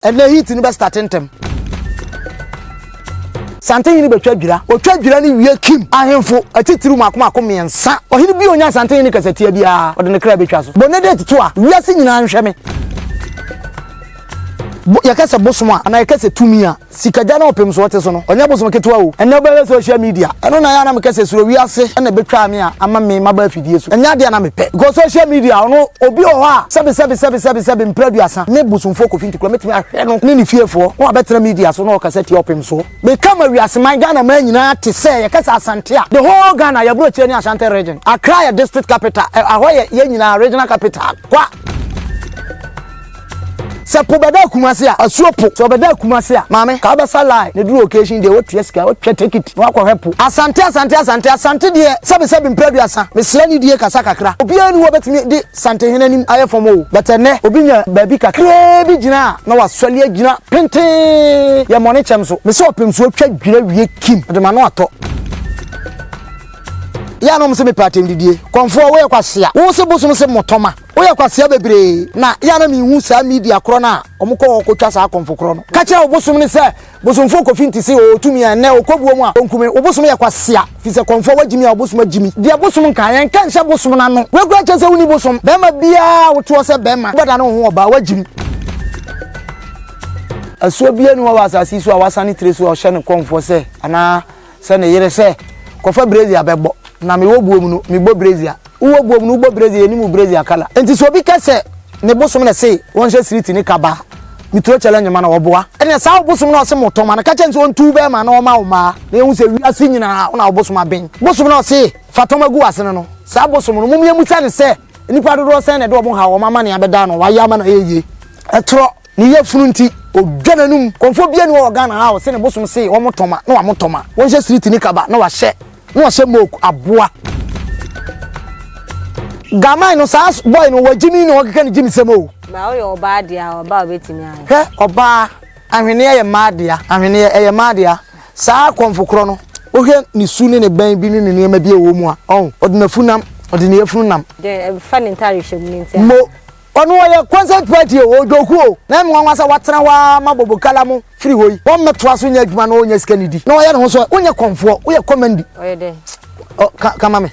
And the heat in the starting them. Something in the Betradra, or Tradra, we Kim, I am for a titru Macum and Sa, or he'll be on something in the Cassatia or the Crabby Castle. Bonnet to we are singing on Shame. Yakasa Bosoma, and I catch a 2 year. Sikajano opemsuo sono. Onya Bosoma ketua and no social media. I don't know I am a case SuroWiase and a betramia, and my mother feed and Nadia Namipe. Go social media, no, Obioha, 77777 Previasa, Bosomfo Kofi Nti, Nini fearful, or better media, so no cassette opemsuo. Become a Rias, my Ghana man, to say, a Casa Santia. The whole Ghana, your brother, Ashanti region. I cry a district capital, a Yenina regional capital. What? Se pobeda kumasia asuopo so beda kumasia mame ka basa lie ne duro occasion dey what yeska what take it wa kwa hepo asante de sebe mpraduasa mesra ni die kasa kakra obi anu wo betimi de sante henanim aye fomo but ne obi nya baabi kakra bi gina na wasole agina pente ya money chemso me se opemsuo twa dwira wie kim de ma no ato ya no mse me patem didie Komfo we kwasea wo se bosom se motoma wo ye kwasea bebre na ya na mi hu sa media kro na omko okotwa sa Akomfo kro no ka kire obosom ne se Bosomfo Kofi Nti se otumi ene okobuo mu a onkume obosom ye kwasea fi se Komfo wagimi a obosom agimi de obosom nkan yen kan hye bosom na no we gwa chese wuni bosom be ma bia wo to se be ma bada no ho oba wagimi asuo bia ni wa asasi so a wasane tresu a hye ne Komfo se ana se ne yere se kofa brezi abebo na me wo buom no me bo brazia wo buom no bo brazia ni mu brazia kala enti so bi kase ne bosom na sei won hye street ni kaba mi tro challenge ma na wo boa ene sa bosom na o se motoma na ka che nso ntu be ma na o ma o ma na hu se wi ase nyina na bosom aben bosom na o se fatoma gu ase no sa bosom no mum ye muta ne se nipa dodo se ne do bo ha o mama ne abeda no wa ya ma na yeye etro ni ye funu nti odwananum Komfo bia ni wo Ghana ha o se ne bosom se wo motoma na wa motoma won hye street ni kaba na wa hye no se moku aboa gama no sas boy no wajimi no okeka ni jimi semo ba o yo ba dia o ba obetimi an he oba ahwene ye madia ahwene ye madia sa Komfo kro no ohwe ni su ne ne ban bi ni ne ma bi ewo mu a odinafunam odinefunam de fa ni ntare hwem ni ntia mo onu ye concert party o doku o na me wanwa sa watena wa mabobo kala mu free hoyi won meto aso nya adwuma no onya sika nidi na wo ye ne ho so onya Komfo wo ye comedy oye de kama me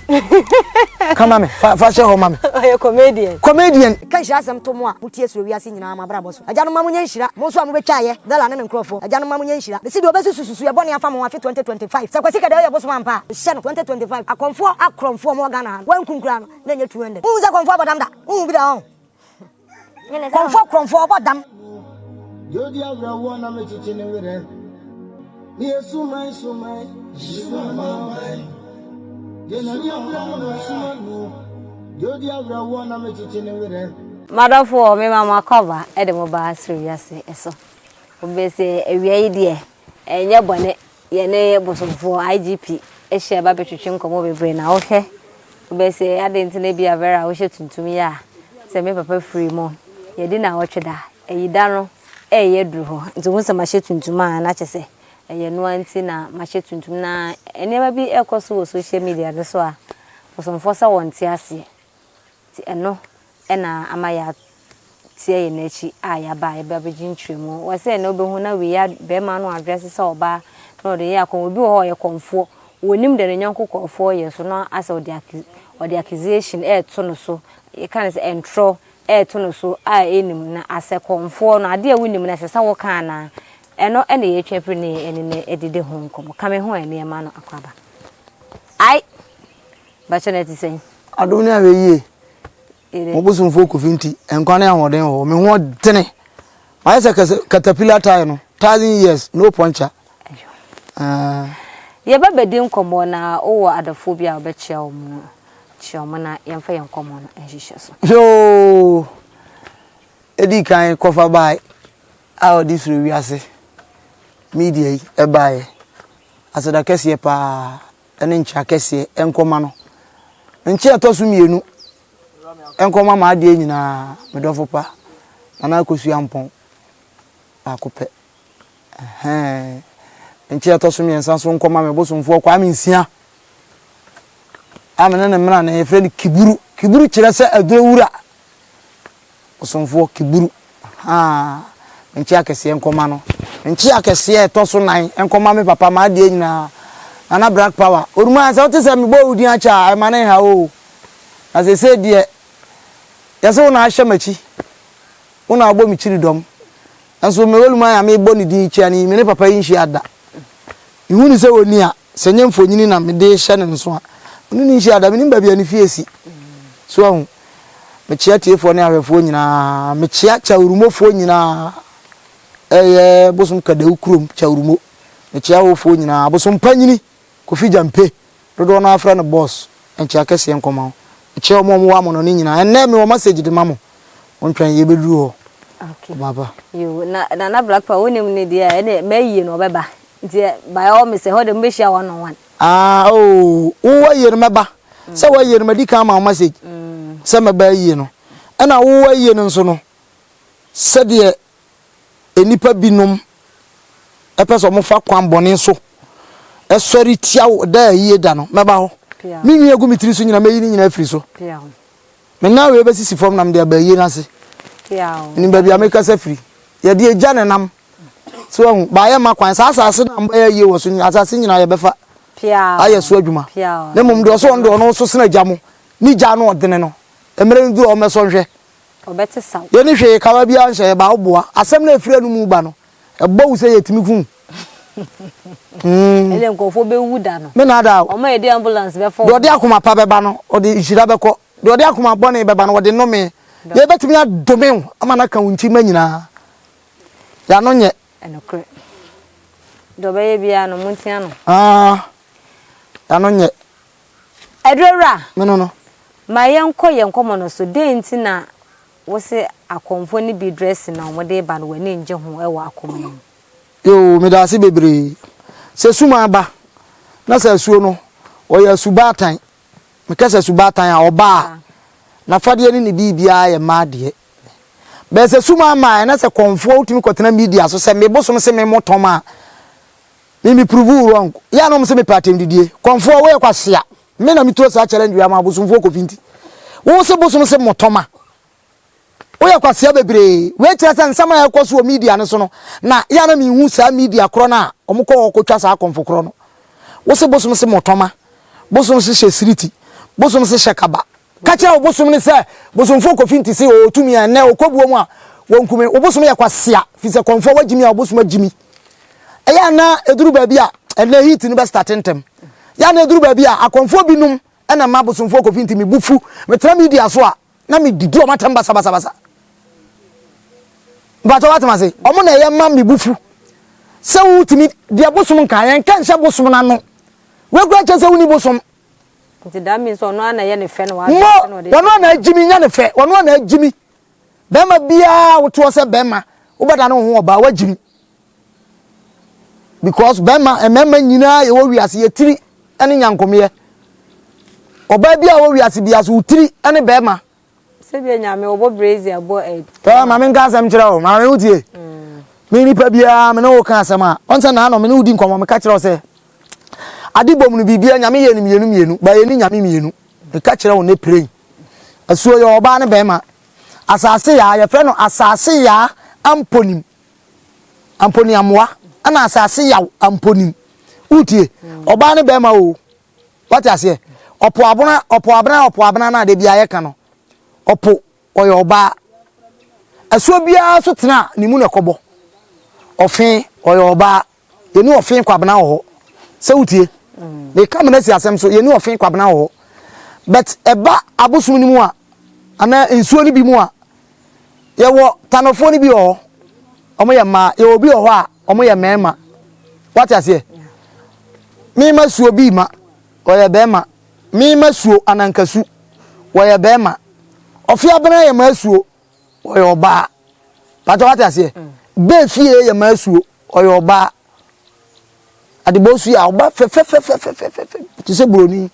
kama me fa she ho mame oye comedian kan hira asem to mo a mutie SuroWiase nyina ma bra boso agya no ma munya nhira mo so a mo betwa ye dala ne nkrofo agya no ma munya nhira de sidi obesususu ye bone afa mo afi 2025 sakwasi kada ye boso ampa hye no 2025 Akomfo Akronfuo mo Ghana wankunkura no na nya 200 mu za Komfo abodam da mu bi da on Komfo Akronfuo abodam Jodi abra wona me chichine were ni suman Madafo me mama cover e de mo ba SuroWiase eso obese ewia ide enye bone ye ne Bosomfo IGP e hye ba betwetwe nkomo bebre na wo hye obese adenti na bia vera wo hye tuntum ya se me papa free mo ye di na wo tweda eyida no e ye duru ho nti wo se ma hye tuntum a na chese eye no anti na ma hye tuntum na enema bi ekoso wo social media de so a Bosomfo sa wonte ase ti eno ena amaya tie ye nachi aya ba e ba begintwemu wo se na obehu na we ya be ma no address se oba no de ya kon obi ho ye Komfo wonim de nyanko Komfo ye so no asa odi accusation to no so e kan se entro to no so a enim na ase Komfo no ade a wonim na se sa wo kan na eno ene ye twepre ne ene ne edide ho nkomo kame ho ene ma no akwaba ai ba chene ti sen adoni awe ye Bosomfo Kofi Nti enkwane ahoden ho me ho dene ma se caterpillar tire no 1000 years no puncher ye ba bedi nkomo na owo adafo bia obechia omo chioma na yemfa yenkomo no ehihye so yo edi kan kofa bai a odi SuroWiase media yi e bai asada kese pa ene ncha kese enkoma no nche atosu mienu enkoma ma ade nyina medofo pa na akosu ampon akope nche atosu miensa so nkoma me Bosomfo kwa mensia amene ne mra na e fredi kiburu kire se aduro wura Bosomfo kiburu nchi akese nkoma no nchi akese to so nan nkoma me papa ma de nyina ana black power oruma sa wote se me bo udin acha e mane ha o as I said de yase wona ahye machi wona agbo mi chiri dom enso me woluma ya me bo ni din chi ani me ne papa yin hia da ihu ni se woni a se nyemfonyini na me de hye ne nso a oni ni hia da me ni ba bia ni fiesi so ahun me chia tiefo ne ahwefo nyina me chia chawrumofo nyina bosom kadew krom chawrumo me chia wofo nyina bosom panyini Kofi Jampe dodo na afra ne boss enchi akese nkoma chia omo wa mo no nyina enne me wo message de mamo wontwan ye beduru ho okay baba you na black power wonim ne dia ene mayi no beba nti by all me say ho de mbehia one on one wo ye no meba se wo ye no medika ma message se meba ye no ana wo ye no nso no se de enipa binom epeso mo fa kwan bone so esori tiawo da ye da no meba ho mi nwi egu mitiri so nyina meyi ni nyina afiri so pia me na we besisi form nam de ba ye na se pia ni ba bia me kasa firi ye de eja ne nam so hu ba ye makwan sa asase na mba ye wo so asase nyina ye befa pia aye so adwuma pia ne mum de so ndo no so sena jamo ni ja no odene no emere ndu o meso hwe obete saw ye ni hwe ka ba bia nhye ba oboa asem na afiri anu mu ba no ebo wo se ye timi kum ele nkofo be wuda no me na da o ma edi ambulance be fo do de akoma pa beba no o de nhira beko do de akoma bone beba no o de no me ye betimi adome ama na kan unchi manyina ya no nye enokre do be ye bia no muntia no ya no nye edrora me no ma yenkomo no so de nti na wo se akomfo ni bi dress na wo de ba no wani nje ho e wa akomo yo me da se bebre se suma ba na se suo no o ya subatan me ka se subatan a oba na fade ni bibia ye maade be se suma ma na se Komfo utimi kotena media so se me bosom se me motoma me prove wrong ya no me se me patem didie Komfo wo ye kwasea me na mitro sa challenge ya ma Bosomfo Kofi Nti wo se bosom se motoma wo ye kwasea bebre we kira se nsama ya kwaso media ne so no na ya na me hu sa media kro na omukọ okotwa sa Akomfo kro no wo se bosom se motoma bosom se shesiriti bosom se shekaba kacha obosom ne se Bosomfo Kofi Nti se o tumi an na okobuo mu a wonkume obosom ye kwasea fi se Komfo wagimi a obosom agimi eya na eduru ba bia ene hit ni be start ntem ya na eduru ba bia Akomfo binum ena ma Bosomfo Kofi Nti mi bufu metra media so a na me didu o matam basa bato watama se omo na ye ma mi bufu se wutimi dia bosom nkan yen kan hye bosom na no we gura che se wuni bosom nti da mi so no na ye ne fe no wa wono na agimi nya ne fe wono na agimi bema bia woto se bema ubada no ho oba wagimi because bema emema nyina ye wo wiase ye tiri ene nyankomye oba bia wo wiase bia so utiri ene bema se bia nyame obo brazy abo ma me nka asem kire o ma me utie me ni pa bia me no ka asem a onse na no me no udi nkomo me ka kire o se adibom no bibia nyame ye ni mienu ba ye ni nyame mienu me ka kire o ne pray asuo ye oba ne bema asase ya ye fre no asase ya amponim amwa ana asase ya amponim utie oba ne bema o what ase opo abna na de bia ye ka no opo oyo oba asuo bia so tena ni mu na kobo ofin oyo oba ye ni ofin kwabna ho se utie me kam na si asem so ye ni ofin kwabna ho but eba abosum ni mu a ana ensuo ni bi mu a ye wo tanofo ni bi ho omo ye ma ye obi ho a omo ye mema what ase mi masuo bi ma oye bema mi masuo anankasu oye bema ofia bena ye masuo oye oba pato what ase be fie ye masuo oye oba adibosu ya oba fe ti se broni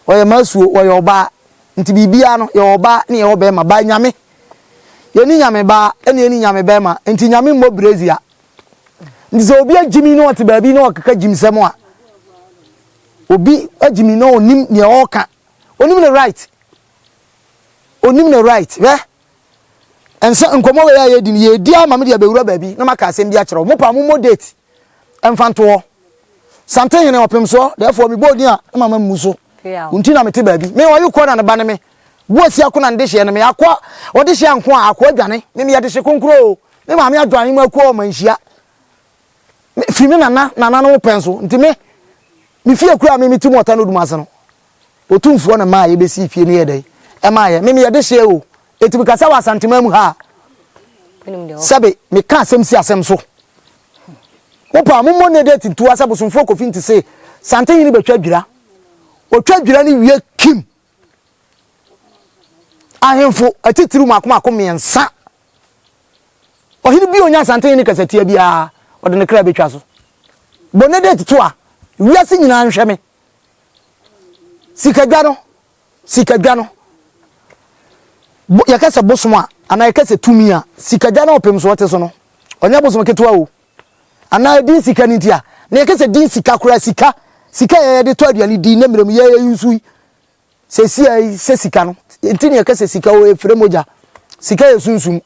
oye masuo oye oba nti bibia no ye oba ne ye obema ba nyame ye ni nyame ba ene ni nyame bema nti nyame mbo brezia nti se obi agimi no oti ba bi no okaka jimsemo a obi agimi no onim ne oka onim ne right be ensa nkomo we ya yedi ni yedi ama me de abewura baabi na maka asem bi a kyerɛ mo pa mo date emfanto something in opemsuo therefore me bodi a mama muso unti na mete baabi me wayu kɔ na ne ba ne me boasi akɔ na nde hye ne me akɔ ɔde hye anko a akɔ adwane me me yɛde hye konkro me ma me adwane mu akɔ manhia fi me nana no penso nti me fie kura me ti mota no dumase no otumfuo na ma ye besi fie ne yɛdai e ma ye me yɛde hye o etibi kasa wa santema mu ha sabe me ka asem si asem so opa mo ne date ntu asa Bosomfo Kofi Nti say sante yin betwa dwira otwa dwira ni wie kim ahemfo atitiru makoma miensa ohiri bi onya sante yin kasatia bia ode ne kra betwa so bone date to a wiase nyina nhwe me sikadwa no yakase bosom a ana yakase tumi a sikadwa no opemsuo te so no onya bosom ketwa o ana din sika ni ntia na yakase din sika kura sika ye de to aduani din na mrem ye yusu se sika no ntini yakase sika o efre moja sika ye sunsun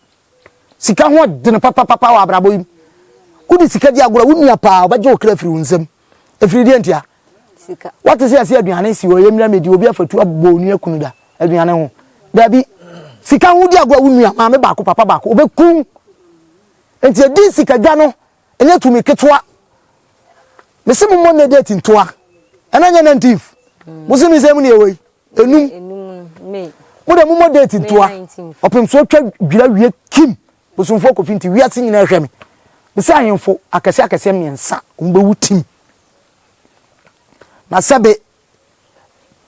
sika ho de papa wa abrabo yim udi sika di agora wunua pa obaje okra firi unsem efiri di ntia sika what is here aduane si o yemra medi obi afatu abbo onu akunu da aduane ho dabi sika ho di agora wunua ma me baako papa baako obekun enti di sika dwa no enya tumi ketwa mesi mo ne date ntoa ena nya 19 musi mi semu ne ewe enum me mo de mo date ntoa opemsuo twa dwira wie kim Bosomfo Kofi Nti wiase nyina hwɛ me mesi ahemfo akase miensa umbewu tim na sabe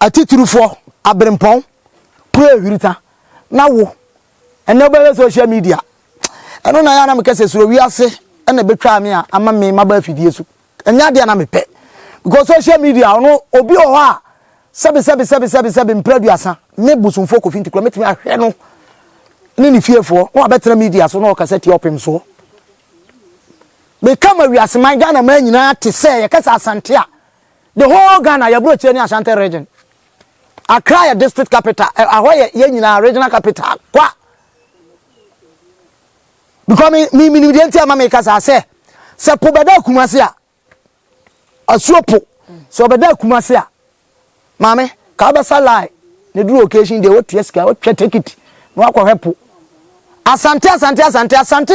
atiturufo abrempon kura ehirita na wo ene ba social media eno na ya na mekase SuroWiase ena betwa me a ama me maba afidie su enya de na mepɛ because social media no obi o ha sabe mpraduasa me Bosomfo Kofi Nti kura metimi ahwɛ no ni fiefo no abetra media so no kaseti opemsuo me kama wiase man Ghana man nyina te say ye kasa asante a the whole Ghana ya broche ni Ashanti region Accra ya district capital ahoye ye nyina regional capital kwa because me nti ama me kasa se pobeda kumase a asuopo so obeda kumase a mame ka ba salai ne duro occasion de wotua sika wotwa ticket no akɔhwepo asante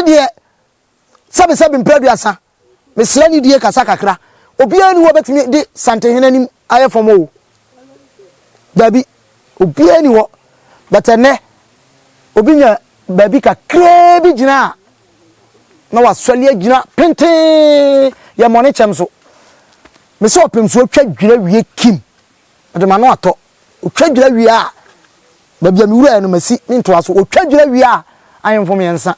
de sabe mpraduasa mesra ni die kasa kakra obia ni wo betimi de sante henanim aye fomo dabi obia ni wo betene obinya babi kakra bi gina na wasɔle agina pente ya mone chemso mese opemsuo twa dwira wie kim de ma no atɔ otwa dwira wie a babia mi wura no masi ni ntoa so otwa dwira wie a ayemfo miensa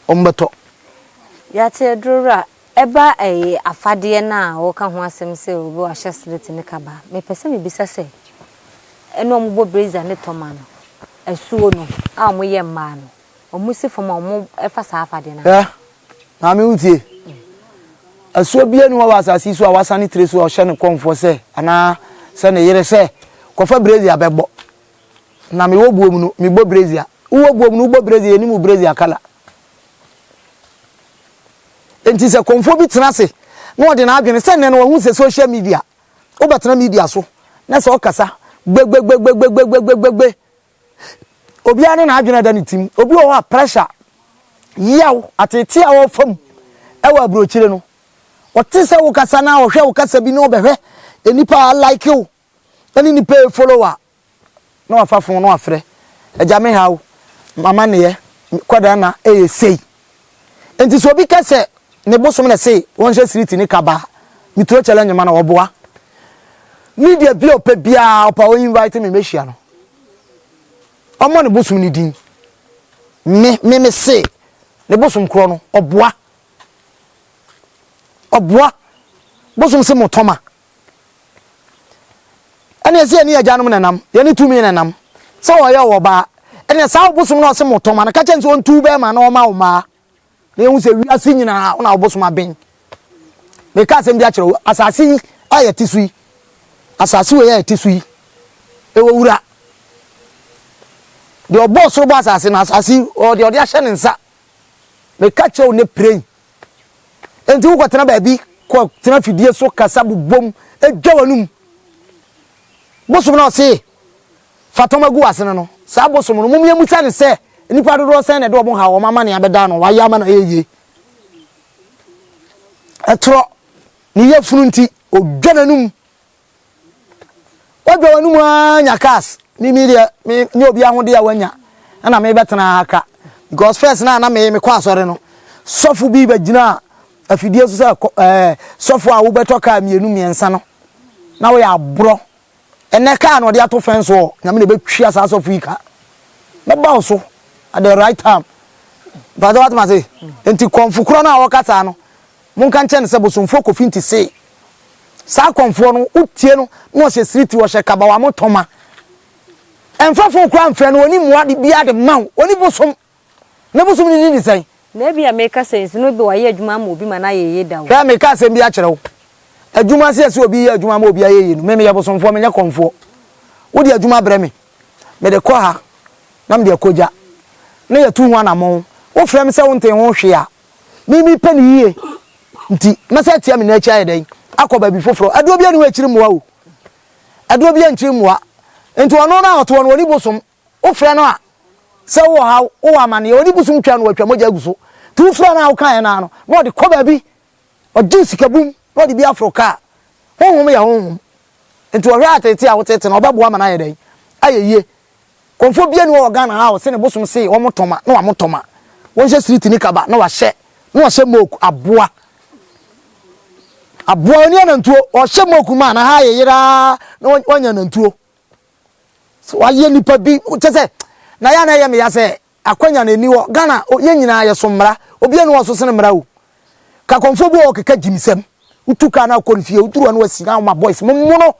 ombeto yate drura eba afade na wo ka ho asem se obi wa hyeslete ne kaba me pese me bisa se eno mo bo brazier ne toma no asuo no a mo ye ma no omo si foma omo efa sa afade na na me utie asuo bia ni wa asasi so a wasane tre so a hye ne Komfo se ana se ne yere se kofa brazier abebo na me wo buom no me bo brazier wo buom no bo brazier ni mu brazier kala enti se Komfo bi tena se no de na adwene se ne no hu se social media wo betena media so na se okasa gbegbe obi ane na adwene da ne tim obi o ha pressure yaw atete a wo fam e wa brochire no wote se wo kasa na wo hwe wo kasa bi no behwe enipa like you ani ni pay follower no afafon no afre eja me hawo mama ne ye kwada na sei enti so obi kase ne bosom na say won hye street ni kaba mi tro challenge ma na oboa media bi opa bia opa o invite me mehia no omo ne bosom ni din me say ne bosom kro no oboa bosom se motoma ene se ni ajanum nanam ye ni tumi nanam se wo ye wo ba ene sa bosom na o se motoma na ka chen so ntu be ma na o ma ne hu se wiase nyina na obosom aben me ka sem dia kire asasi ayati sui asasi we ayati sui e wo wura the boss ro boss asase na asase or the odi ahye ne nsa me catch you ne pray enti wo kwatena ba bi ko tena fidie so kasa bobom edwa wanum bosom na se fatoma gu asene no sa bosom no mumye muta ne se nipa dodo se ne de obo ha wo mama ne abeda no wa ya ma na yeye etro ni ye funu nti odwa nanum odwa wanum anya kas mi de ni obi ahode ya wanya na me betena aka because first na me kwa asore no sofu bi bagina afidie so sofu a wo beto ka mienu miensa no na wo ya abro ene ka no de ato fence wo na me betwi asa sofu ika me ba so at the right time but what ma say enti Komfo kro na wo kata no mun kan che ne se Bosomfo Kofi Nti say sa Komfo no utie no no hye street wo hye kaba wa motoma enfafo kwa mfre no oni muade bia de man oni bosom na bosom ni say na bia make sense no bi wa ye adwuma ma obi ma na ye da wo ka make sense bia kire wo adwuma se obi ye adwuma ma obi aye no me ye Bosomfo me nya Komfo wo di adwuma bre me de ko ha na me de koja na ye tu ho anamon wo frem se wo nten ho hwe a mi pani ye nti na se tia me na achi aye den akoba bi foforo ado bia ni wa chiri muwa wo ado bia nchiri muwa enti ono na oto no oni bosom wo frem no a se wo ha wo amane oni bosom twa no watwa moja guso tu frem na wo kan na no no de koba bi o jinsikabum no de bi afroka honhom ya honhom enti wo hwa atete a wo tete na obabo ama na aye den ayeye Komfo bia ni wo Ghana ha se ne bosom se wo motoma na wa motoma won hye street ni kaba na wa hye na wa hye moku aboa oni anantuo o hye moku ma na ha yeyira na wanya nantuo so wa ye nipa bi tese na ya na ye me ya se akwanya na ni wo Ghana ye nyina ye so mra obi anu wo so sene mra wo ka Komfo bo o keka jimisem utuka na konfie uturu anu asi na ma boys mummuno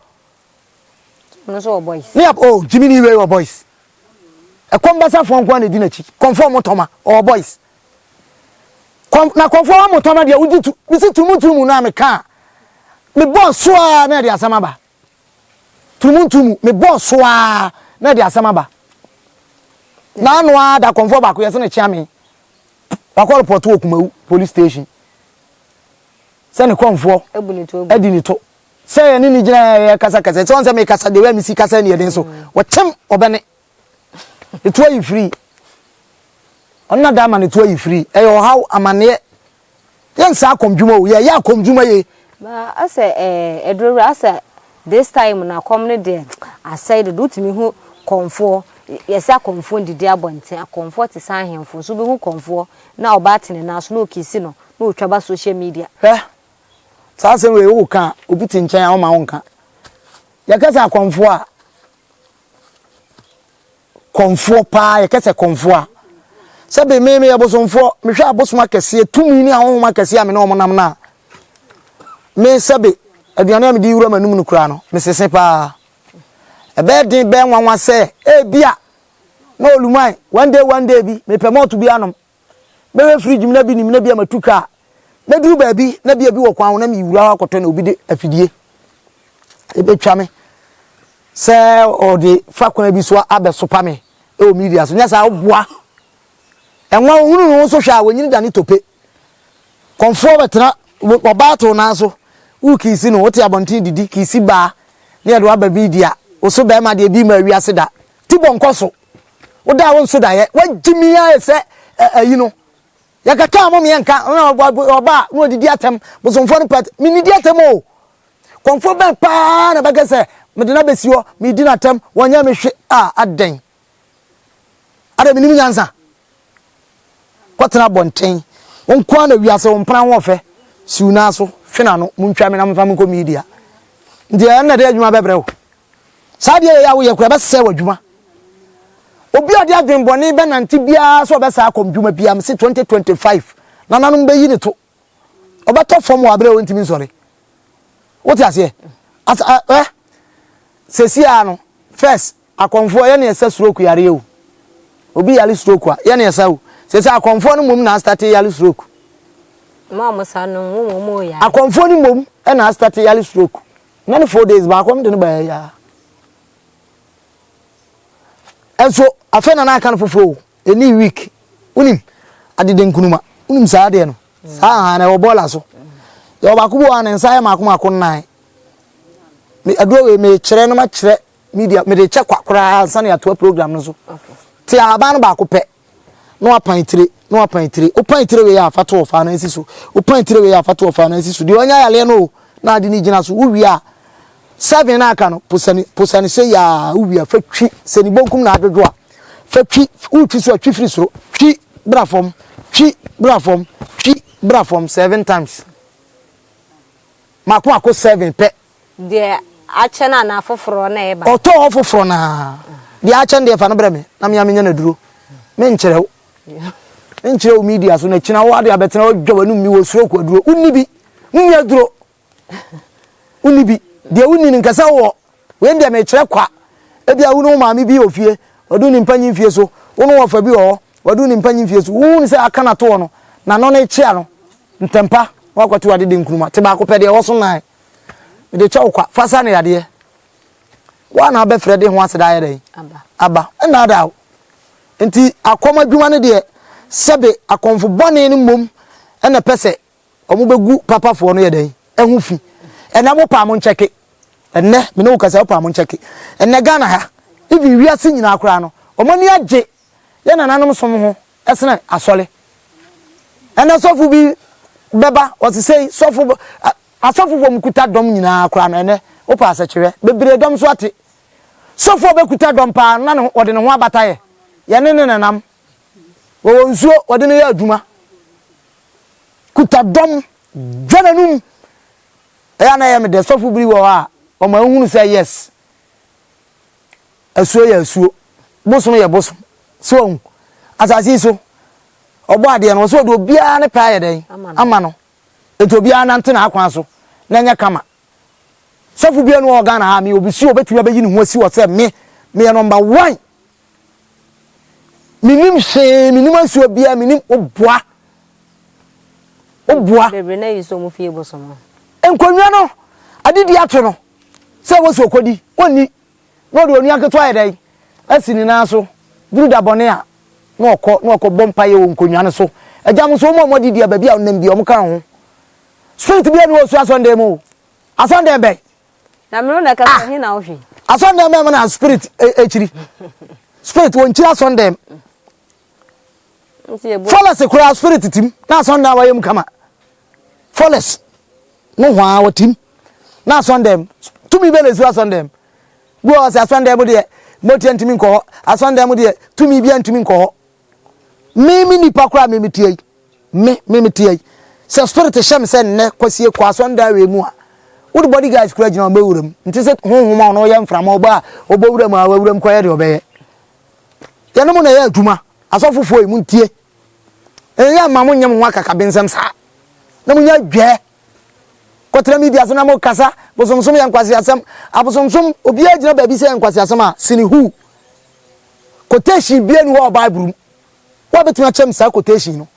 no so boys ne oh jimini we boys e kombasa fo nkwa na di na chi Komfo motoma or boys na Komfo motoma dia uditu bisi tumutumu na me ka me boss wa na dia asamaba tumutumu me boss wa na dia asamaba na anwa da Komfo ba ko yese ne chia me ba ko report wo Kumawu police station se ne Komfo edi ni to se ye ni gina ye kasa kasa se on se me kasa de wa mi si kasa ne yeden so wo tem obene it way free onna da man it way free e yo how amane yen sa akomdwuma o ye akomdwuma ye ba ase edrora ase this time na komne de aside do timi hu Komfo yesi Akomfo ndidi abonte Akomfo te san hemfo so be hu Komfo na obatene na so no kisi no na otwaba social media sa se we wo kan obi ti nchen a ma wonka ya kasa Akomfo a Komfo pa ye kese Komfo a sebe me ye Bosomfo me hwa abosoma kese tumi ni ahoma kese a me na omonam na me sebe aduane am di wura manum no kura no me sese pa ebe din be nwanwa se e bia na olumai one day bi me pemoto bi anom be we fridge mi na bi ni na bi amatuka na duru ba bi na bia bi wo kwan na me wura akoto na obi de afidie ebe twa me se o de fakona bi so abesopa me e o media so nya sa oboa enwa ohunu no so hwa wanyini dane tope Komfo betena obato na so ukisi no wote abontin didi kisi ba na ye do aba media o so be ma de bi ma wiase da ti bonkoso wo da won so da ye wagimia ye se ayi no ya kaka mo me nka oba no didi atem Bosomfo no pet mi didi atem o Komfo be pa na be se me de na besi wo mi di na atem wonya me hwe aden ada mi ni nyansa kwatena bonten won kwa na wiase won pran wo fe siuna so fena no muntwa me na mfa mko media ndiye na de adwuma bebre wo sa de ya wo ye kura be se wadwuma obi ade adwenboni be nanti bia so be sa akomdwuma bia me 2025 na nanom be yi ne to obato fom wa bre wo ntimi nsore wo ti ase sesia no first Akomfo ye ne esa suroku yare o obi yale suroku a ye ne esa o sesia Akomfo no mum na start yale suroku mama sanu mo ya Akomfo ni mum e na start yale suroku na 4 days ba akom de no ba ya enso afena na aka no foforo any week unim adede nkunuma unim saa de no saa na wo bola so yo ba kubo an nsa ya makoma nan me adwo me kire no ma kire media me de che kwakora ansa na yato program no so ti aba no ba ko pe no apantire opantire we ya fato ofa na nsi so opantire we ya fato ofa na nsi so de onya yale no na ade ni gina so uwi a 7 na aka no posani se ya uwi a fatwi se ni bonkum na adodo a fatwi utwi so atwi firi so twi brafom 7 times makwa ko 7 pe de ache na afoforo na eba oto ofoforo na de ache de fa no bre me na me nya na duro me nkyerɛw nkyerɛw media so na kina wo ade abetena odwabanu mi wo SuroWiase duro unibi nya duro unibi de uni ni nkasa wo we ndem me kyerɛ kwa ebia wo no maame bi ofie odu ni mpanyin fie so wo no wofa bi ho odu ni mpanyin fie so wo ni se aka na to no na no ne kyea no ntempa wakwati wade de nkuruma te ba ko pede wo so nan me de kyɛw kwa fasa ne yade wa na be frede ho aseda yade aba na da nti akoma dwuma ne de sebe akomfo bone ne mom ena pese omo begu papa fo no yede ehu fi ena mo pa mo ncheke enne me no kasa pa mo ncheke enne Ghana ha ibi wiase nyina akora no omo ni agye ye nananom som ho esene asole ena sofu bi beba o se sei sofu asofu bo mkuta dom nyina akora no enne o pa asakire bebre dom so ate sofu obekuta dom pa na ne ode ne ho abataye ye ne nanam wo nsuo ode ne ya adwuma kuta dom dwananum ya na ya me de sofu biri wo a o ma hunu say yes asuo ya asuo bosom ya bosom so asasi so obo ade no so de obia ne pa ya den ama no eto obia na nte na akwan so na nya kama sofu bia no Ghana ha me obi si obetumi abeyi ne ho asi wo se me number 1 minim asuo bia minim oboa bebre na yiso mu fie bosom enkonwa no adidi ato no se wo so kodi woni no do oni aketo ayedai asini na so duru da bone a no okọ bompa ye wo nkonwa no so agam so mo didi ababia onam bi omka ho spirit bia no so asonde mu asonde be na me na kasa hin na ohwe asonde me na spirit echiri spirit won chira asonde Follows a crowd spirit team. Now Sunday I am come. Follows. No one team. Now Sunday. To me bells was on them. Go as a Sunday dear. Motian to me call. A Sunday dear. To me bien to me call. Me ni pakra me tie. Me tie. So spirit sham send ne kwasi kwa Sunday we mu. What the body guys courage on bewuram. Nti se honhom no yam from oba obowuram a wawuram kwaye de obeye. Yanu na ya adwuma. Asofofo emu ntie eya mamu nyam nwa kaka bensem sa na munya dwe kotra media so na mo kasa bosomsom ya nkwasi asem abosomsom obi agina ba bi se nkwasi asem a sini hu quotation bi enu ho bible wa betuna chem sa quotation no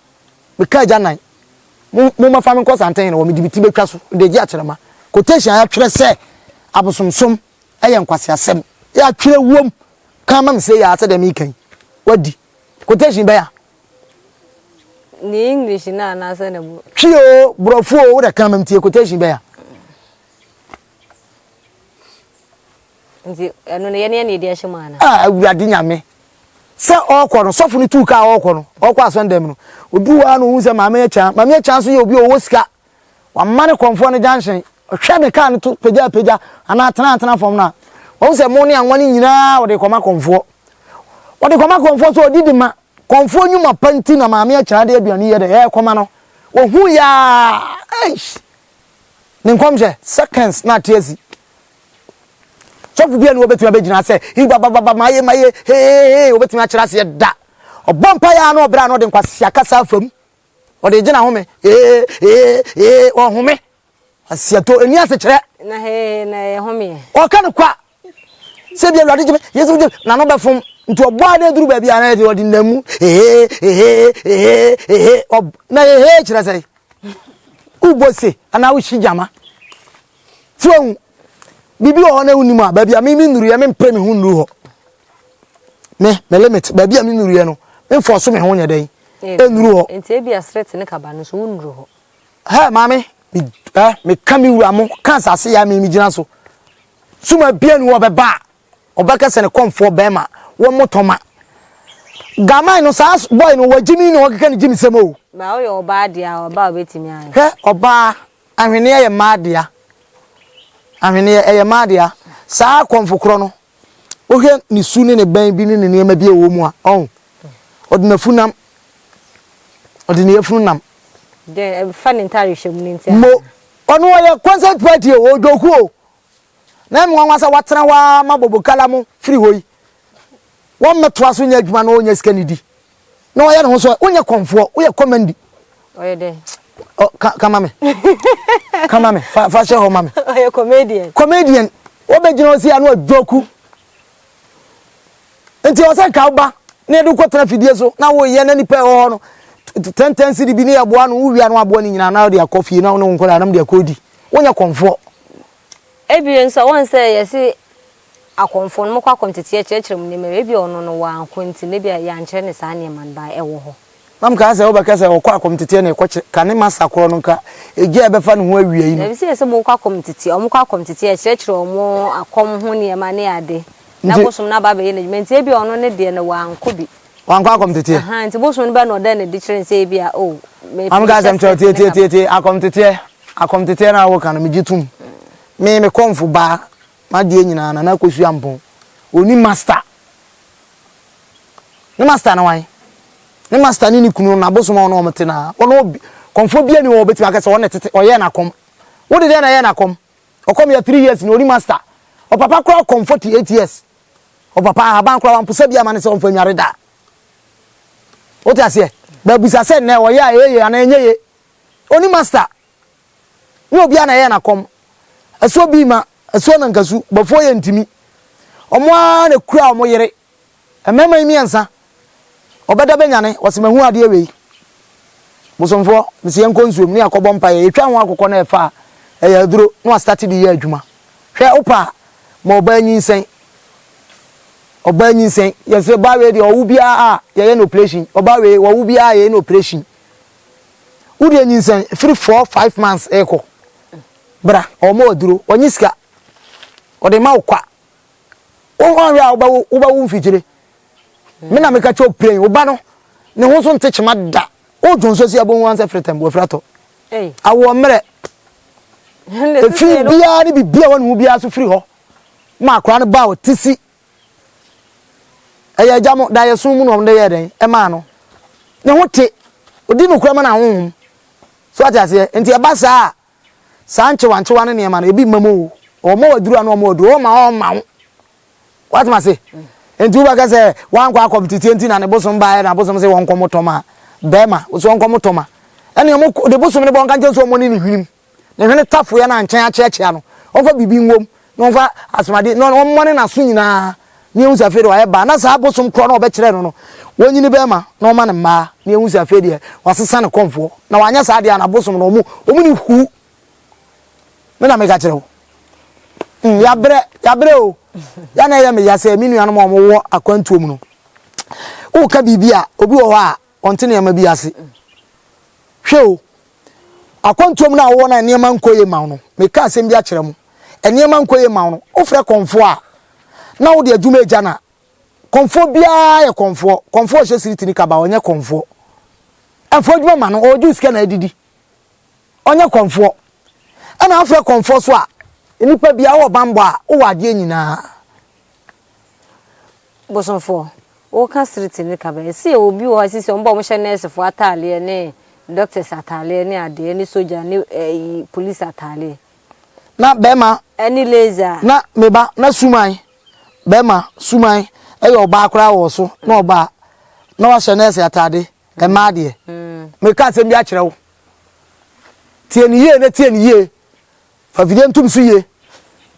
me ka janan mo ma fa me ko santen no wo me dibiti betwa so de gi akyerema quotation ya twere se abosomsom eya nkwasi asem ya twere wom ka ma me se ya ase de me kan wadi quotation be ya ni English na say na bu chio brofo wo da kan mamtie quotation be ya nti eno ne ye de ahema na awurade nyame se okọ no sofo ni tu ka okọ no okọ asondem no oduwa no hu se maame acha so ye obi owo sika wa mane Komfo ne junction hwe me ka ne to peja ana atena fom na wo se mo ne anwane nyina wo de koma Komfo so odidi ma Komfo nyuma panti na maame acha de aduane ye de koma no wo hu ya ne nkomje seconds na tiezi sofu bia no obetuma begina se hi baba maye he obetuma akira se da obompa ya na obra no de nkwase akasa afam ode gina home home asiato eni ase kire na home o ka ne kwa se bia lade gime yesu de na no befom nti obo ade duru ba bia na de ode namu na kire se ubose ana wo shijama so bibi o na unima ba bia mi nuru ya me mpre me hu nuru ho me limit ba bia me nuru no me force me ho nya den enuru ho enti e bia straight ne kaba no so wonuru ho ha mame me kami wura mo kan sase ya me gina so suma bia ni wo beba obaka se ne Komfo bema wo motoma gama no sa boy no wajimi no okeka ne jimi semo ma o yo oba dia oba obetimi an he oba ahwene ye maadia ahwene ye maadia sa Komfo kro no ohe ni su ne ban bi ne niam bi ewo mu a odina funam odina yefunam de fan entire hwem ni ntia mo ono ye concert party o joku o na me wanwa sa watena wa mabobo kala mu free hoyi won metwa so nya adwuma na onya sika nidi na oya ne ho so onya Komfo oya commandi oye de kama me kama me fa she ho mame oye comedian obegina osi anu joku enti o se ka ba na edu kwotena fidie so na wo ye na nipa ho no 10 cedi bi ne aboa no wo wia no aboa ni nyina na de akofie na no nkola na de akodi wonya Komfo ebien so won say yesi Akomfo no kwa komtete e kyerkyerem ne me ebi ono no wa ankonti ne bia ya nkyere ne saa ne man ba ewo ho nam ka say obeka say okwa komtete ne kwche ka ne masakoro no ka eje ebefa ne ho awia yi no ebi say mo kwa komtete omo kwa komtete e kyerkyere omo akom ho ne ma ne ade na bosom na ba be ye ne enti ebi ono ne de ne wa ankobi wankwa komtete aha enti bosom ne ba no de ne de kyerɛ say bia o me am ga sam tete akomtete na wo kan me gitum me Komfo ba ma de nyina na kosu ampon oni master ne master na wan ne master ni kunu na bosom ono omete na ono Komfo bia ni wo beti aka se wona tete oye na kom wo de na ye na kom okom ya 3 years ni oni master o papa kro Komfo 48 years o papa aban kro wan pusa bia ma ne se on fa nware da o ti ase ba busa se na wo ya ye ana enye ye oni master wo bia na ye na kom aso bi ma aso na nkasu before ye ntimi omo a na kura omo yere emema imiensa obeda benyane wosemahu ade ewe Bosomfo misi enko nsuom ni akobọ mpa ye etwa ho akokọ na efa eya duro no start di ye adwuma hwe opa ma oba nyinsen ye se ba we de owu bia a ye no operation oba we owu bia ye no operation udi nyinsen 3-4-5 months eko bra omo duro onyiska ode ma okwa o ya oba wo mfijire me na me ka cho pray oba no ne ho so ntechema da o jonso si abon wan se fretem bo frato awo mere efi bia ni bibia won hu bia so free ho ma akra no ba o tisi eya jamo da ye sun mu no de ye den e ma no ne ho te odi no kura ma na honhum so atase enti e ba saa nchewa ne ma na ebi mamu o ma waduru anu o ma odu o ma what ma say enti u ba ka say wan kwa competition enti na ne bosom ba ya na bosom say won komotoma bema so won komotoma ene mo de bosom ne bon kan je so mo ni hwinim ne hwene tafo ya na nchen acheachea no on fa bibi nwom no fa asmade no mo ne na so nyina ne hu safere wa ba na sa bosom kro na obekere no wonyini bema na o ma ne ma ne hu safere wasesa ne Komfo na wanya sa de na bosom no omu ni hu me na me ka kire wo ya bre o ya na ya me ya se minu anu mo wo akwantuom no o ka bibia obi wo ha ontene ya ma bi ase hwe o akwantuom na wo na niam nkoye ma no me ka asem bi a kire mo eniam nkoye ma no o frɛ Komfo a na wo de adwuma eja na Komfo bia ye Komfo hye siritini ka ba onye Komfo afo adwuma ma no o ju sika na adidi onye Komfo ana afrɛ Komfo so a enipa bia wo bambo a wo wade nyina Bosomfo o ka siritini ka ba se obi wo asisi ombo mo hye nurse fo atale ne doctors atale ne ade ne soldier ne police atale na bema any laser na meba na suman bema suman eyo ba akra wo so na oba na wa hye nurse atade e ma de me ka asem bi a kire wo tie ni ye fa video ntum so ye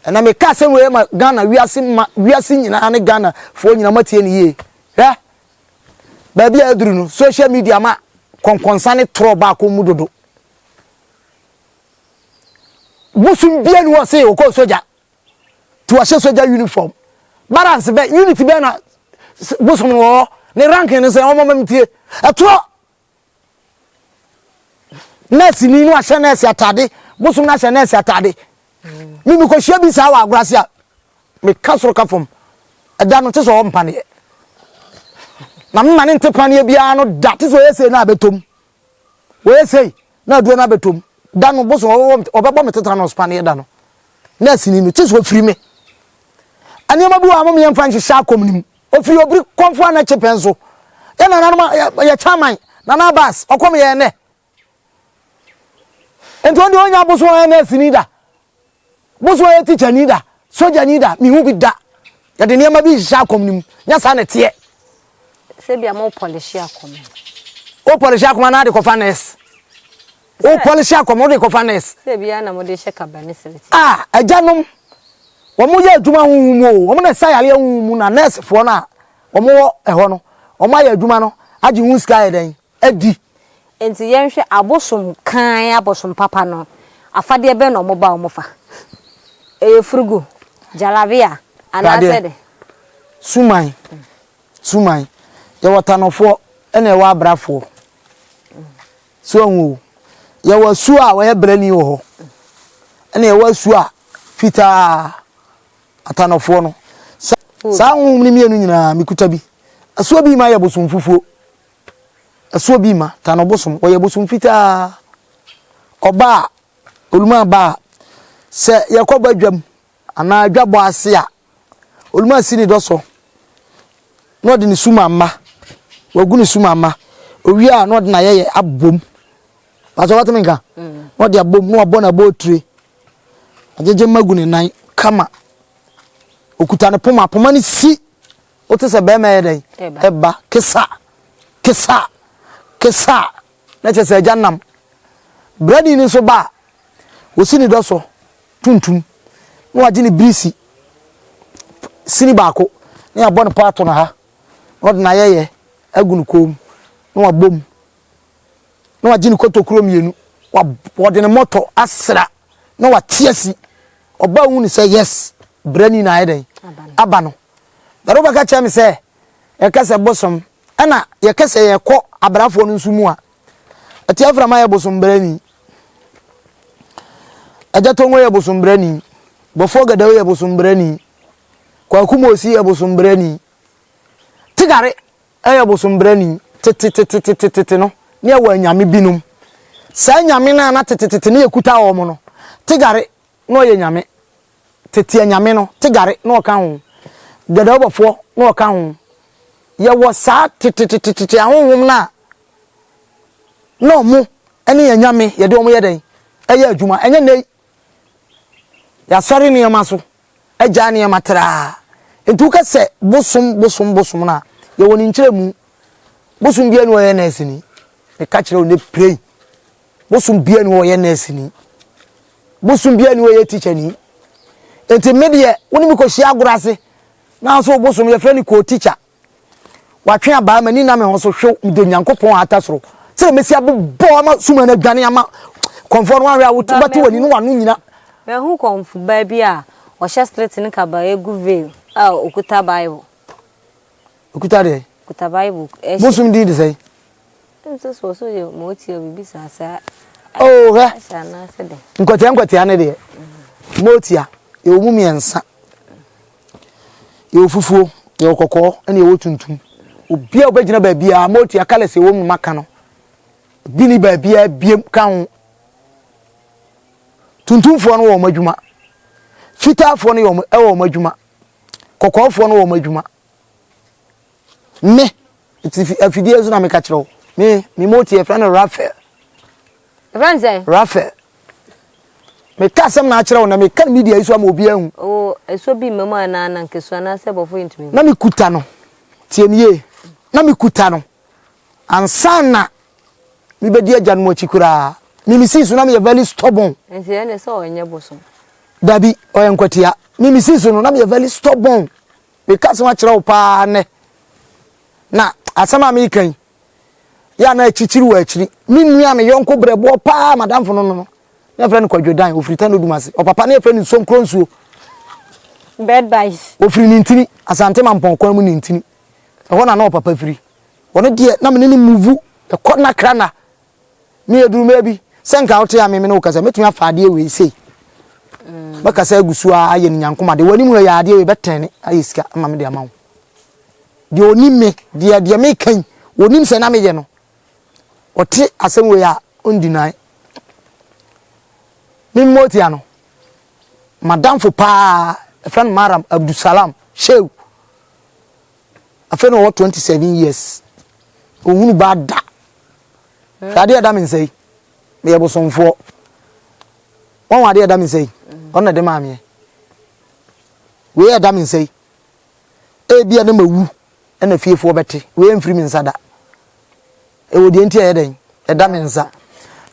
na me ka asem we ma Ghana wiase nyina ne Ghana fo nyina matie ni ye hwe ba bia aduru no social media ma konkonsane tro ba ko mudodo busum bia ni wo se o ko soja to wa soja uniform balance be unity be na bosom wo ne ranking ne say omo mamtie etro nurse ni no ahye nurse atade bosom na ahye nurse atade mi ko hye bi sa wa agrase a me kasoro ka fom eda no te so wo mpane na me mane ntepane bia no da te so yese na abetom wo yese na duo na abetom da no bosom obebo me tetana no spane da no nurse ni no te so firi me ani ma bi wa mo me mfa nhye akom nim ofiri obri Komfo na chepenso ya na na ya chairman na na bas okom ye ne ento ndi onya boso ya nurse ni da boso ya teacher ni da soja ni da mi hu bi da ya de niam bi nhye akom nim nya sa na tie se bia mo polish akom o polish akom na de ko fanes o polish akom o de ko fanes se bia na mo de hye kabane seliti ajanom omo ya adwuma humu omo na sayale humu na nurse fo na omo eho no omo ya adwuma no agi hu sky den adi enti yenhwe abosom kan abosom papa no afade be no mo ba omo fa furugu jalavia anasede suman ya watanofo ene wa abrafo so hu ya wasu a wa brani ho ene wasu a fita atanofo no sa nwum ni mienu nyina mikuta bi aso bi ma ya bosom fufuo aso bi ma tano bosom o ya bosom fita oba oluma ba se yakoba adwam ana adwabo ase a oluma sini doso no de ni sumamma wagu ni sumamma owi a no de na ye abom paso watmenka no de abom no abona botre ajeje magu ni nan kama okuta ne poma ni si ote se be me den eba kesa na che se jannam bradi ni so ba osini doso tuntum no agini brisi sini baako na abon pato na ha no na yeye agunu kom no abom no agini kotokuro mienu wa de ne moto asra no wa tiasi oba hu ni say yes brani na yeden abano daro baka cha me say e kase bosom ana ye kase ye ko abrafo no nsumu a ati afra ma ye bosom brani ajato ngo ye bosom brani bofo gadawo ye bosom brani kwa kumosi ye bosom brani tigare ye bosom brani tete no ne wa nyame binum sa nyame na tete ne ekuta wo mo no tigare no ye nyame tete nyame no tigare no ka ho gadawo bofo no ka ho ye wo sa tete ahonhom na no mu ene ye nyame ye de omo ye den eye adwuma enye nei ya sori ni amaso eja ni amatra entu ka se bosom na ye woni nkyeremu bosom bia ni oye na asini e ka kire oni pray bosom bia ni oye na asini bosom bia ni oye teacher ni enti medie woni mi ko hia agorase na so bosom ye frɛ ni ko teacher watwe aba mani na me ho so hwe do nyankopon atasoro se mesi abbo ma suma na dwane ama Komfo no anwe awutu bati wani no wanu nyina me hu Komfo ba bia o hye street ni ka ba egu veil okuta bible okuta de okuta bible bosom di de say so ye mo ti obibi sasa oh he sana se de nkotia ne de motia ye omu miensa ye ofufuo ye okoko ene ye wotuntum obia obagina ba bia motia kala se wo mu maka no bini ba bia biem kan tuntumfo no wo madwuma fitafo no yo wo madwuma kokofo no wo madwuma me afidie zo na me ka kire wo me moti e friend Rafael me ka sem na kire wo na me kan media iso am obi ahu eso bi memo na nkeso na se bofo intimi na me kuta no tiemie na me kuta no ansana mi bedi agyan mo chikura mi sisu na me very stubborn enti ene so onye bosom dabi oyenkwatia mi sisu no na me very stubborn me ka se wa kire wo pa ne na asama me kan ya na chichiri wa achiri mi nua me yonko brebo pa madam fo no na friend kwadwodan ofrita no dumase o papa na friend so nkronsuo bed bites ofri ni ntini asante mampon kwa mu ni ntini ho na papa firi wono de na me ne move e ko na krana me eduru ma bi senka wote ya me no kasa metumi afa de we sei baka sa gusu a aye nyankoma de wani mu ya ade we betene aye sika ama me de ama wo de oni me de me kan wonim se na me ye no ote asem we ya ondinai me motia no madam fo pa friend Maram Abdusalam Shew afeno 27 years ohunu ba da ade adam nsei me Bosomfo won ade adam nsei on na de maame we adam nsei e bia na mawu na fiefo bete we mfiri mi nsada e wodi enti e den adam nsa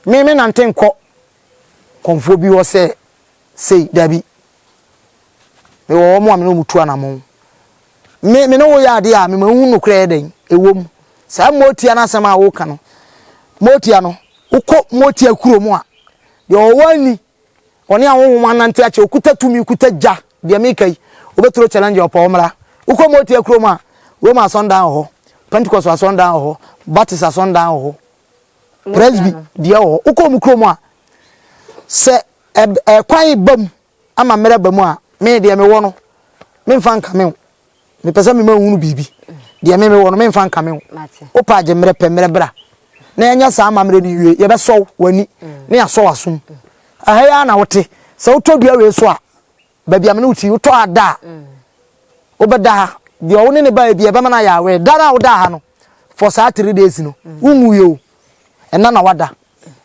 me nante nko Komfo bi wo se sei dabi me wo mo amene mutu anamo me no wo ya ade a me mahu no kra den ewom sa motia na asema wo ka no motia no ukọ motia kuro mu a de owani oni anwo manante ache okuta tumi okuta ja de mekai obetro challenge opo omra ukọ motia kuro mu a wo ma sondan ho Pentecost sondan ho Baptist sondan ho Presby de ho ukọ mu kuro mu a se kwan bam ama mere bam a me de me wo no me fa nka me me pesa me mahunu bibi de me wo no me fa nka me o pa je mere pe mere bra na enya sa ama mere ni wie ye be so wani na ya so wasum ahaya na wote se wotodua we so a ba bia me no ti woto ada o be da de o ne ba bia be na ya we dara wo da ha no for sa 3 days no unwu ye o ena na wada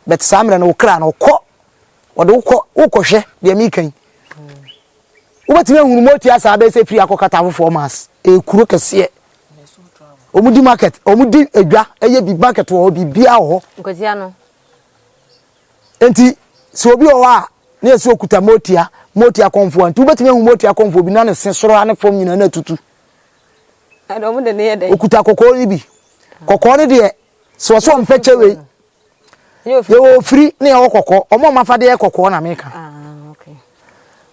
bet sa mere no kra na okọ wode ukọhwe de mi kan ubetime hunu moti asa be se free akokata fo mas e kuro kese omudi market omudi edwa eye big market wo bibia ho nkotia no enti se obi o wa na ese okuta moti Akomfo Nti ubetime hunu moti Akomfo bi na ne sensoro ane fom nyina na tutu ado mu de ne ye de okuta kokoro ni bi kokoro ni de so so mpeche we yo free na ye kokoro omo mafade ye kokoro na meka okay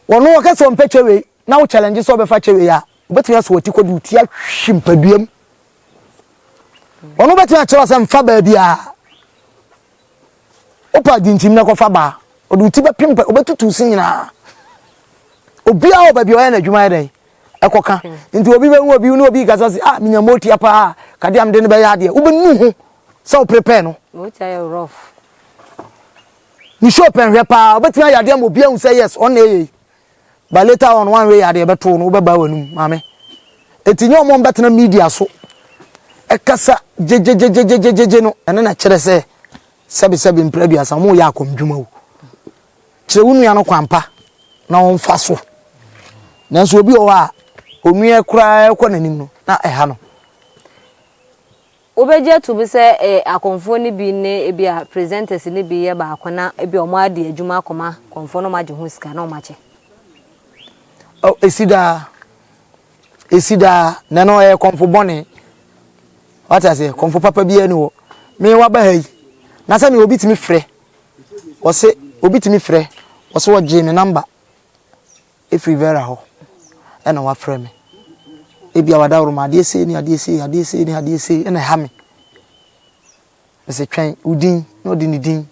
wono wo kese mpeche we na wo challenge so be fa chewe ya obetime aso woti kodu ti ahwimpadua wono betime achiro se mfa ba bia opa dintim na kofa ba odu ti be pimpa obetutu sin nyina obia o ba bia na adwuma den ekoka nti obi be hu obi no obi gaso se minya moti apa kade am de ne be ya de ubenu ho se o prepare no moti ayo rough ni show pen hwe pa obetime ya de am obi hu say yes on na but later on one way ya de beto no be ba wanum mame etinye omo betena media so ekasa je no ene na kire se sebi mpradua samu ya akomdwuma wo kire wunu ya no kwampa na on fa so nanso obi o wa onue kura ekọ nanim no na eha no obeje to be say Akomfo ni bi ne e bia presenters ni bi ye ba akona e bia omo ade adwuma akoma Komfo no maje ho sika na o mache oh esida na no Komfo bone what I say Komfo papa bi eni wo me wa ba hayi na se me obi timi frɛ o se obi timi frɛ o se wo je me number if we vera ho e na wa frɛ me e bia wada ro ma ade se ena ha me se twen udin no di ni din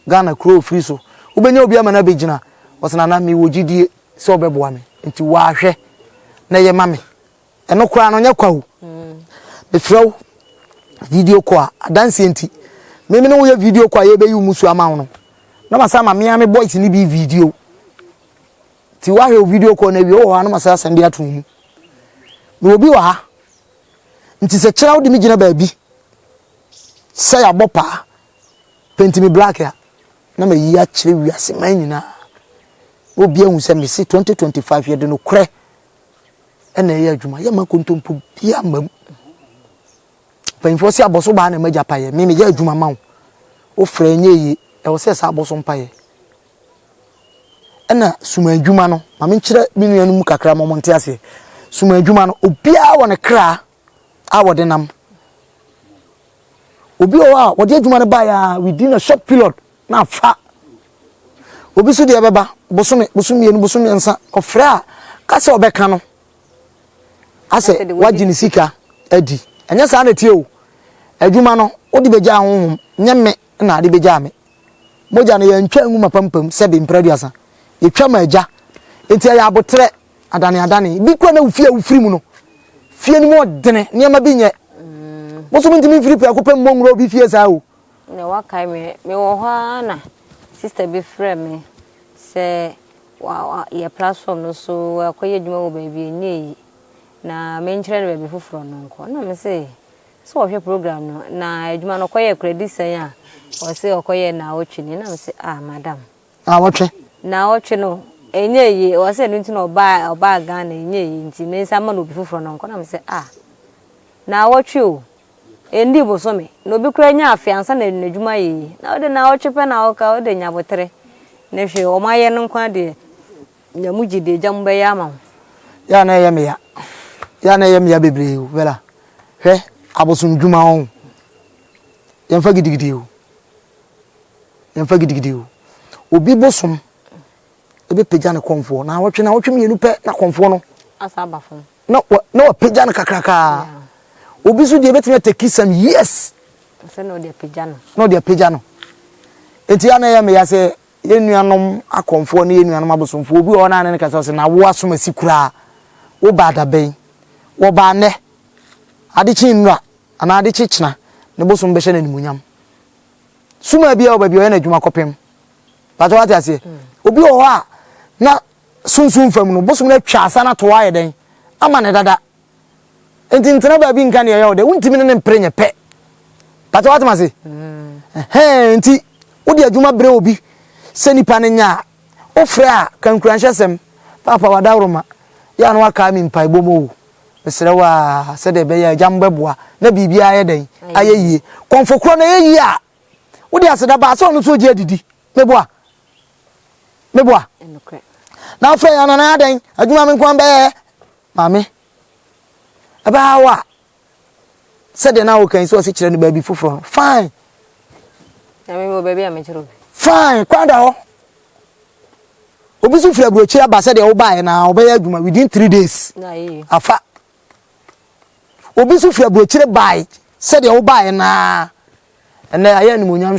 Ghana crow free so ubenya obi ama na begina o se na me wo gidie se obeboa me nti wa hwɛ na ye ma me eno kura no nya kwawo be frɛ video call dance enti me no wo video call ye be yu musu ama wo no na masa ma me ame boys ni bi video ti wa he video call na wi o ha na masa send ato mu no obi wa ha nti se kira wo de mi gina ba bi say abopa penti mi black ya na ma yi a kire wi ase man nyina obi ehun se me si 2025 ye de no kre ena ye adwuma ye ma kontompo bia mam penfo si aboso ba na maja paye me ye adwuma ma wo frɛ nye yi e wo se sa aboso mpaye ena suma adwuma no ma me nkire bi nuanu mu kakra mo monte ase suma adwuma no obia wo ne kra a wo de nam obi o a wo de adwuma ne ba ya within a short period na fa obi so de beba bosome ensa ofra a ka se obeka no ase wagini sika adi enya sa na tie o adwuma no odi beja honhom nye me na ade beja me moja na ye ntwa nguma pampam se be mpraduasa etwa ma aja enti ya abotre adane bi kwa na ufie ufiri mu no fie ni mo dene niam bi nye bosom ntimi firi pe akopem monwro bi fie sa o ne wakai me wo ho na sister be frɛ me se wa ye platform no so akoye dwuma wo ba bi enye na me nkyere ne ba bi foforo no nko na me se so wo hwe program no na adwuma no koye credit sen a o se okoye na otwe ni na me se madam wotwe na otwe no enye yi o se no nti no oba ga na enye yi nti me nsa ma no bi foforo no nko na me se na otwe o endi bosome no bi kura nya afiansa na adwuma yi na ode na otwe pe na oka ode nya botere na hwe o maye no nkwa de nyamugide jambe ya ma ya na ye me ya bebre o bela hwe abosun dwuma on yemfa gidigidi o obi bosom ebe peja na komfo na wotwe mienu pe na komfo no asaba fon no peja na kakraka obi so de betime take some years se no de peja no enti ya na ye me ya se yenuanom akomfo na yenuanom abosomfo obi o na ne kasa se na wo asoma sikura wo bada ben wo ba ne adichi nra ana adichi china ne bosom be hye na nimunyam suma bia oba bia na adwuma kopem pato wate ase obi o ha na sunsun fam no bosom na twa asa na to aye den ama ne dada enti ntena ba bi nka ne ye o de wuntimi ne mprenye pe pato wate ma se enti odi adwuma bre obi se nipa ne nya ofre a kankuranhyesem papa wadawroma ya no aka mi mpa igbomo mesere wa se de be ya jambeboa na bibia aye den aye yie Komfo kro na ye yie a wodi aseda ba so no so je adidi meboa na ofre ya na den adwuma me nkwan be mame aba wa se de na wo kan so se kire no ba bi foforo fine ya me mo ba bi amechiro fine kwanda ho obi so fira brochira ba se de wo ba na wo be ya adwuma within 3 days na yi afa obi so fira brochire bai se de wo ba na ene aya ni monyam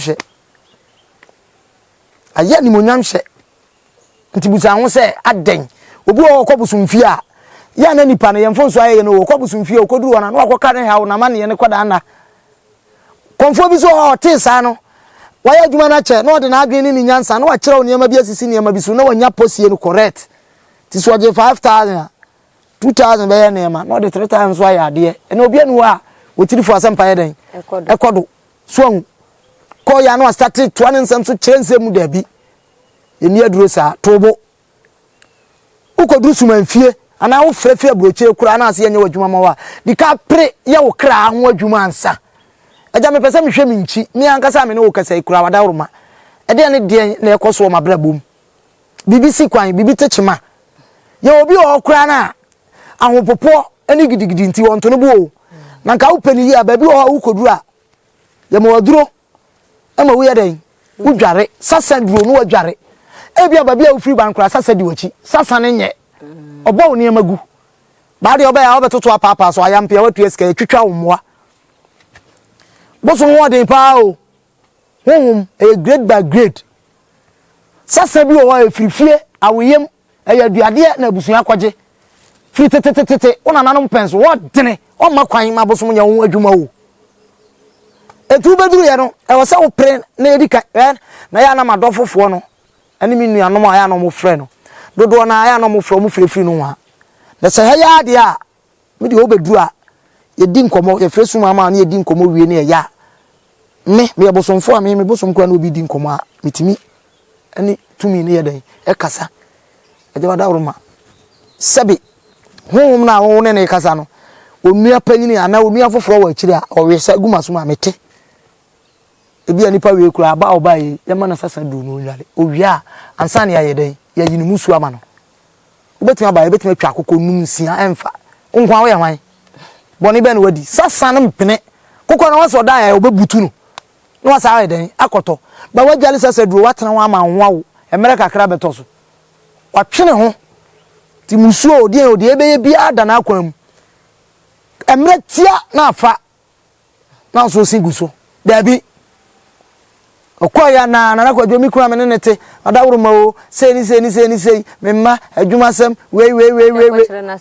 hye ntibusa ho se aden obi wo kobusumfie a ya na nipa na yemfo nso aye no wo kobusumfie okoduru ona no akoka ne hawo na ma ne ne kwada na Komfo bi so o te sa no waya adwuma na che no de na adwene ni nyansa no wa kire wo niam bi asisi niam bi so na wanya posie no correct ti so je 5000 2000 be ya niam no de 3000 so aya ade ene obi anu a wotiri fo asem paye den ekodo so ko ya no start to an nsem so chense mu da bi eni aduro sa tobo ukoduru suman fie ana wo frefie abrochie kura na ase yenye wadwuma ma wa di ka pre ye wo kra ho adwuma ansa eja me pese me hwe me nchi me ankasa me ne wo kasa ikura wadawroma ede ne de na ekoso ma brabom BBC kwan bibi techima ye obi o kura na ahopopo eni gidigidi nti wonto no bo na nka wo pani yi ababi o ukoduru a ye ma waduro ama wo ye den wo dware sasa duro no wadware ebi ababi a wo free bankura sasa di wachi sasa ne nye obo wo ne magu ba de oba ya obetoto apapa so ayampe ya watu eska twitwa wo moa boso wo den pa o honhom e grade by grade sasa bi o efrifie awoyem ayaduade na abusun akwaje firi tetetetete ona nanom penso wo dene o makwan ma boso nya wo adwuma wo etu beduru ye no e wo se wo pre na edika na ya na madofofo no ani mi nuanom aya no mo frɛ no dodo na aya no mo frɛ mo frefiri no ha na se ha ya de a me de obeduru a ye di nkomo ye frɛ suma ma na ye di nkomo wie na ya me bosomfo a me bosom kwa na obi di nkomo a mitimi ani tumi ne ye den e kasa eje wadawroma sabi honhom na wo ne kasa no onua panyini ana onua foforo wa akiri a owesa gumaso ma mete ebi anipa we kura aba obaye yema na sasa du no nwale owia ansa ne aye den ya yini musu ama no obetima aba obetima twa akoko num nsia emfa nkwa wo ya hwan boni be na wadi sasa ne mpene kokko na waso da ya obebutu no no wasa aye den akoto ba wajale sasa du watena wa ama nwawo emere kakra beto so watwene ho ti musu odi ebeye bia da na akwam emretia na afa na so siguso dabi okoya na kwadwo mi kura me ne nete adawro ma o sei memma adwumasem we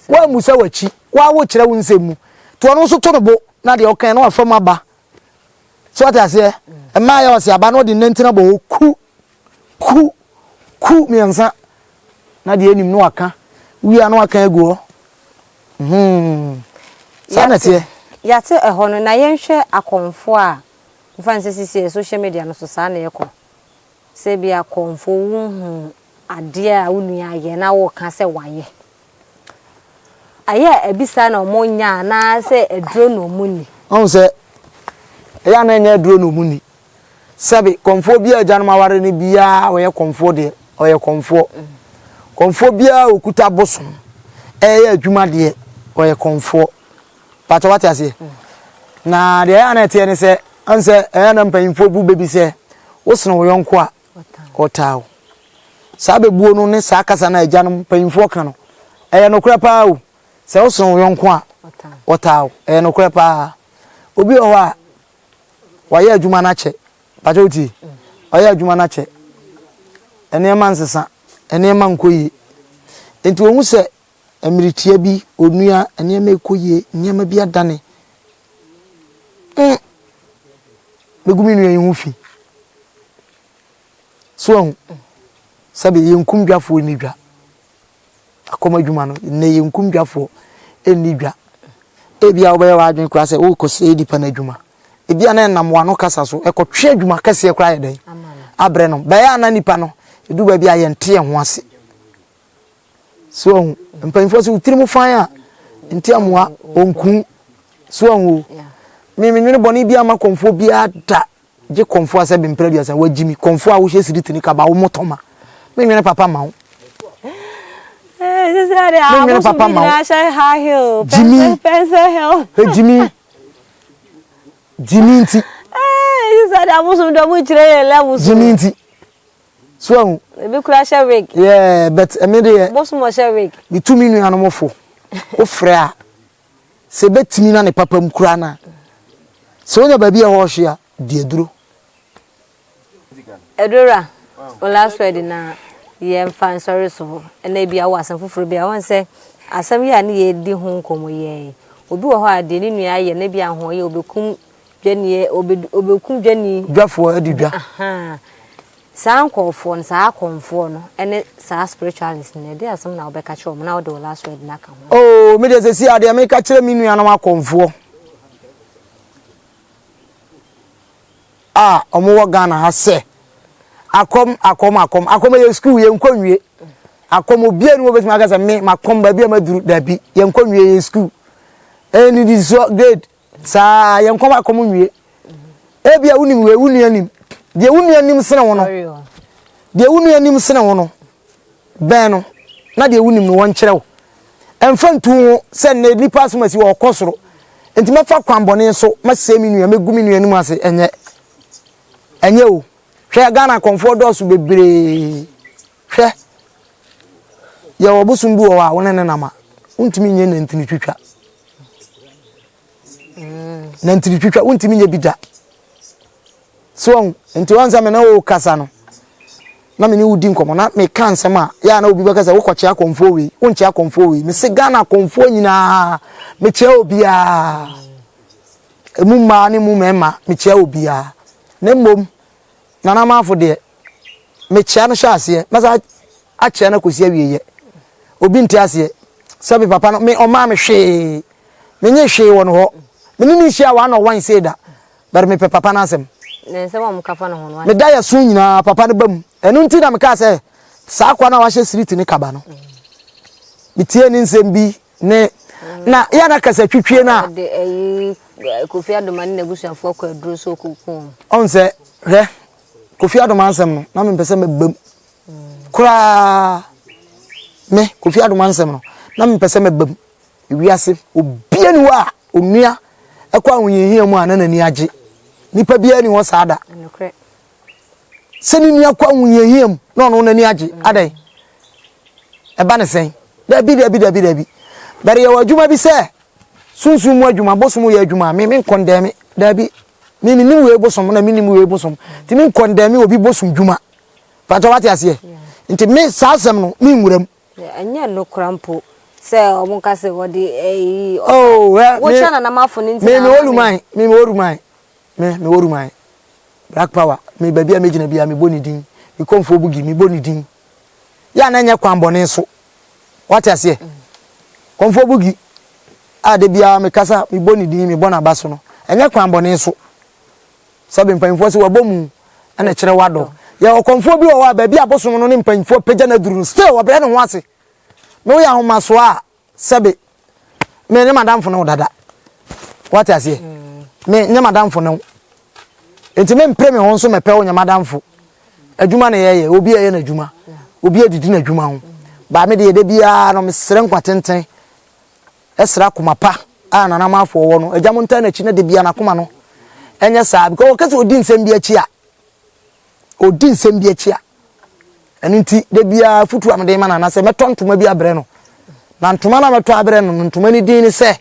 wa musa wachi wa wo kire wo nsemu to no so to no bo na de okan na afam aba so what ase emma ya wase aba no de nantina bo ku miansa na de enim no aka wi anu aka ego sanate yate eho no na yenhwe akomfo a mfansisi social media no so sa na yeko se bia Akomfo wu ade a unua ye na wo ka se waye aye ebisa na omonya na se edro no muni on se ya na nya edro no muni sabe Komfo bia ajanum aware ne bia oye Komfo de oye Komfo bia okuta bosom adwuma de oye Komfo pato what ase na de ya na tie ne se anse na mpanyimfo bu bebi se wosno wo yonko a otaw sabe buo no ne sa kasa na ajanum mpanyimfo ka no no kura pa o se wosno wo yonko a otaw no kura pa obi o wa waye adwuma na che pato ti waye adwuma na che enema nsesa enema nkoyi enti wo hu se emiritia bi onua enema ekoyi enema bi adane megumi nu yen hufi so sabe yenkum dwafo ni dwa akoma dwuma no ne yenkum dwafo eni dwa ebia obaye wa adwen kura se wo kose di pa na dwuma ebia na namwa no kasa so ekotwe dwuma kase kura yeden abre no baya na nipa no edu ba bia ye nte ho ase so mpanfo so utirimu fan a nte amwa onku so me nwene boni bia ma Komfo bia da je Komfo ase be mpra sa wagimi Komfo a wo hye siriti ni kaba wo motoma me nwene papa ma wo this area I papa ma high hill pencil hill Jimmy Nti this area I was do mu kire level Jimmy Nti so be kura share week yeah but emede boss mo share week bitumi nu anomofo o frɛ a se betimi na ne papa mkura na so nya ba bia ho hwea die duro edura o last word na ye mfa sorry so na bia wo asem foforo bia won se asem ya na ye di ho nkomo ye obi wo ho ade ni nua ye na bia ho ye obekum dwani obekum dwani dwafo adidwa aha sa Komfo no sa Akomfo no ene sa spiritualist ne dey asem na obeka kire mo na wo de last word na ka ho oh me dey say ade me ka kire mi nua na Akomfo omo wo Ghana ha se akom ye school ye nkwanwie akom obia ni wo betuma ga se me makom ba bia maduru dabi ye nkwanwie ye school eni di so grade sa ye nkom akom nwie e bia unim we unu anim de unu anim sene wo no de unu anim sene wo no ben no na de unim no won kire wo emfa ntu se ne nipa so masi wo kosoro enti mafa kwambone so masemi nua megumi nua anim ase enye o hwe Ghana Komfo dosu bebre hwe ye obusum bi wo wa wonene nama untimi nye nantini twitwa nantini twitwa untimi nye bida so enti wanza me na wo kasa no na me ni wudi nkomo na me kan sema ya na obi bakasa wo koche Akomfo we wonche Akomfo we me se Ghana Komfo nyina me che obi a emu ma ni mu mema me che obi a na mom na na mafo de me chia no hwase masa a chia na kosi awieye obi nti ase sabi papa no me o ma me hwe me nye hwe wo no ho me ni hia wa na wan seda bar me papa na asem ne se wa mkafa no ho me da ya so nyina papa no bam enu nti na me ka se sa kwa na wa hye street ni kaba no bitie ni nsem bi ne na ya na kasa twitwie na de Kofi Adomani na gusuafo kwa duro so kokon on se he Kofi Adomani ansem no na me pese me bam kura me Kofi Adomani ansem no na me pese me bam wiase obia ni wa onua ekwa ahuyehia mu anana ni age nipa bia ni wo saada seni ni akwa ahuyehia mu na ono na ni age adai eba ne sen da bi bari ya wadwuma bi se sunsun mu adwuma bosom ye adwuma me condemn da bi me ni we bosom na me ni we bosom ti me condemn obi bosom dwuma pato wate ase nti me sasem no me nwuram anya no krampo se omunka se wodi wo chana na mafo ni nti me woruman black power me babia me gina bia me boni din me Komfo bugi me boni din ya na nya kwambone so wate ase Komfo bugi ade bia me kasa me boni din me bona baso no enya kwambone so sabe mpanfo se wabomu ana kire wado ya Akomfo bi wa ba bia bosom no ne mpanfo pagya na duru still wa bre ne ho ase me wo ya ho maso a sabe me ne madam fo no dada wate ase me ne madam fo no enti me mpre me ho so me pe wo nya madam fo adwuma na ye obi ye na adwuma obi adidi na adwuma ho ba me de bia no me sere nkwa tenten esra kuma pa a nana mafo wo no agya nta na chi na de bia na kuma no enye saa because okese odi nsem bia chi a eninti de bia futu amde ma na se meto ntoma bia bre no na ntoma na meto abre no ntoma ni din ni se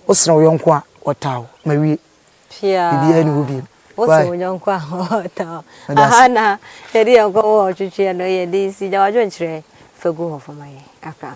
wo sere wo yonko a wotawo mawie pia bia ni obi wo se wo yonko a wotawo aha na yedi yonko wo twetwe no yedi si jawajo nchire fagu ho fo mai aka